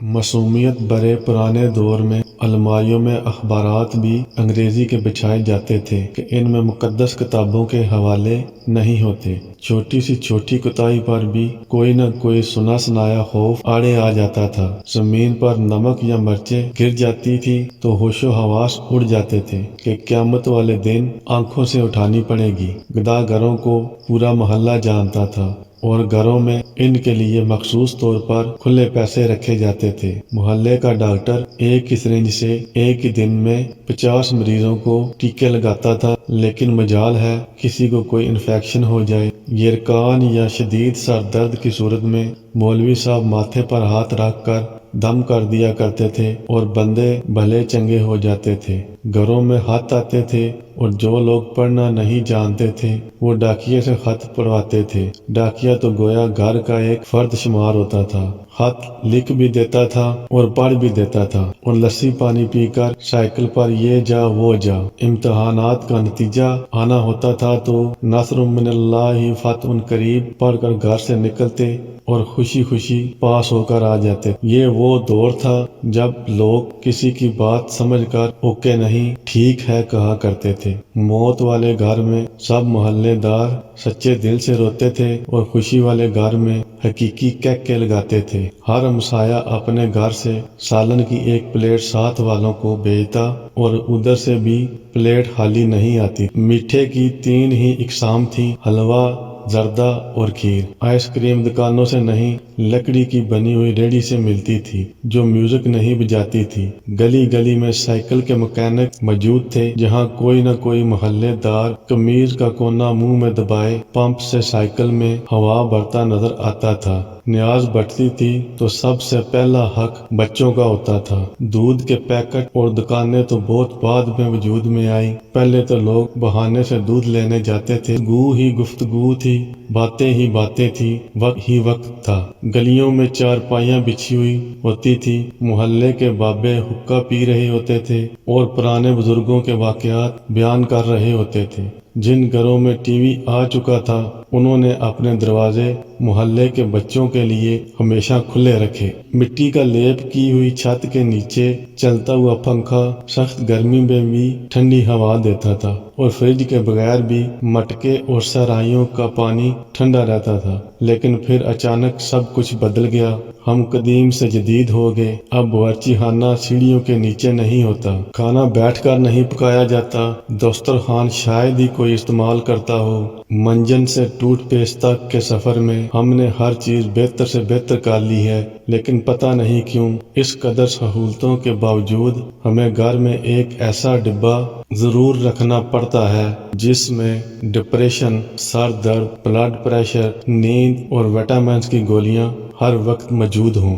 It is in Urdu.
معصومیت برے پرانے دور میں الماریوں میں اخبارات بھی انگریزی کے بچھائے جاتے تھے کہ ان میں مقدس کتابوں کے حوالے نہیں ہوتے۔ چھوٹی سی چھوٹی کوتاہی پر بھی کوئی نہ کوئی سنا سنایا خوف آڑے آ جاتا تھا۔ زمین پر نمک یا مرچیں گر جاتی تھی تو ہوش و حواس اڑ جاتے تھے کہ قیامت والے دن آنکھوں سے اٹھانی پڑے گی۔ گداگروں کو پورا محلہ جانتا تھا اور گھروں میں ان کے لیے مخصوص طور پر کھلے پیسے رکھے جاتے تھے۔ محلے کا ڈاکٹر ایک ہی سرنج سے ایک ہی دن میں 50 مریضوں کو ٹیکے لگاتا تھا، لیکن مجال ہے کسی کو کوئی انفیکشن ہو جائے۔ یرقان یا شدید سر درد کی صورت میں مولوی صاحب ماتھے پر ہاتھ رکھ کر دم کر دیا کرتے تھے اور بندے بھلے چنگے ہو جاتے تھے۔ گھروں میں خط آتے تھے اور جو لوگ پڑھنا نہیں جانتے تھے وہ ڈاکیے سے خط پڑھواتے تھے۔ ڈاکیا تو گویا گھر کا ایک فرد شمار ہوتا تھا، خط لکھ بھی دیتا تھا اور پڑھ بھی دیتا تھا، اور لسی پانی پی کر سائیکل پر یہ جا وہ جا۔ امتحانات کا نتیجہ آنا ہوتا تھا تو نصر من اللہ فتح قریب پڑھ کر گھر سے نکلتے اور خوشی خوشی پاس ہو کر آ جاتے۔ یہ وہ دور تھا جب لوگ کسی کی بات سمجھ کر اوکے نہیں ٹھیک ہے کہا کرتے تھے۔ موت والے گھر میں سب محلے دار سچے دل سے روتے تھے اور خوشی والے گھر میں حقیقی کہکے لگاتے تھے۔ ہر ہمسایہ اپنے گھر سے سالن کی ایک پلیٹ ساتھ والوں کو بھیجتا اور ادھر سے بھی پلیٹ خالی نہیں آتی۔ میٹھے کی 3 ہی اقسام تھیں، حلوہ، زردہ اور کھیر۔ آئس کریم دکانوں سے نہیں، لکڑی کی بنی ہوئی ریڑھی سے ملتی تھی جو میوزک نہیں بجاتی تھی۔ گلی گلی میں سائیکل کے مکینک موجود تھے، جہاں کوئی نہ کوئی محلے دار قمیض کا کونا منہ میں دبائے پمپ سے سائیکل میں ہوا بھرتا نظر آتا تھا۔ نیاز بڑھتی تھی تو سب سے پہلا حق بچوں کا ہوتا تھا۔ دودھ کے پیکٹ اور دکانیں تو بہت بعد میں وجود میں آئی، پہلے تو لوگ بہانے سے دودھ لینے جاتے تھے۔ گفتگو ہی گفتگو تھی، باتیں ہی باتیں تھی، وقت ہی وقت تھا۔ گلیوں میں چارپائیاں بچھی ہوئی ہوتی تھی، محلے کے بابے حقہ پی رہے ہوتے تھے اور پرانے بزرگوں کے واقعات بیان کر رہے ہوتے تھے۔ جن گھروں میں ٹی وی آ چکا تھا انہوں نے اپنے دروازے محلے کے بچوں کے لیے ہمیشہ کھلے رکھے۔ مٹی کا لیپ کی ہوئی چھت کے نیچے چلتا ہوا پنکھا سخت گرمی میں بھی ٹھنڈی ہوا دیتا تھا اور فریج کے بغیر بھی مٹکے اور صحرائیوں کا پانی ٹھنڈا رہتا تھا۔ لیکن پھر اچانک سب کچھ بدل گیا۔ ہم قدیم سے جدید ہو گئے۔ اب باورچی خانہ سیڑھیوں کے نیچے نہیں ہوتا، کھانا بیٹھ کر نہیں پکایا جاتا، دسترخوان شاید ہی کوئی استعمال کرتا ہو۔ منجن سے ٹوتھ پیسٹ تک کے سفر میں ہم نے ہر چیز بہتر سے بہتر کر لی ہے، لیکن پتہ نہیں کیوں اس قدر سہولتوں کے باوجود ہمیں گھر میں ایک ایسا ڈبہ ضرور رکھنا پڑتا ہے جس میں ڈپریشن، سر درد، بلڈ پریشر، نیند اور وٹامنز کی گولیاں ہر وقت موجود ہوں۔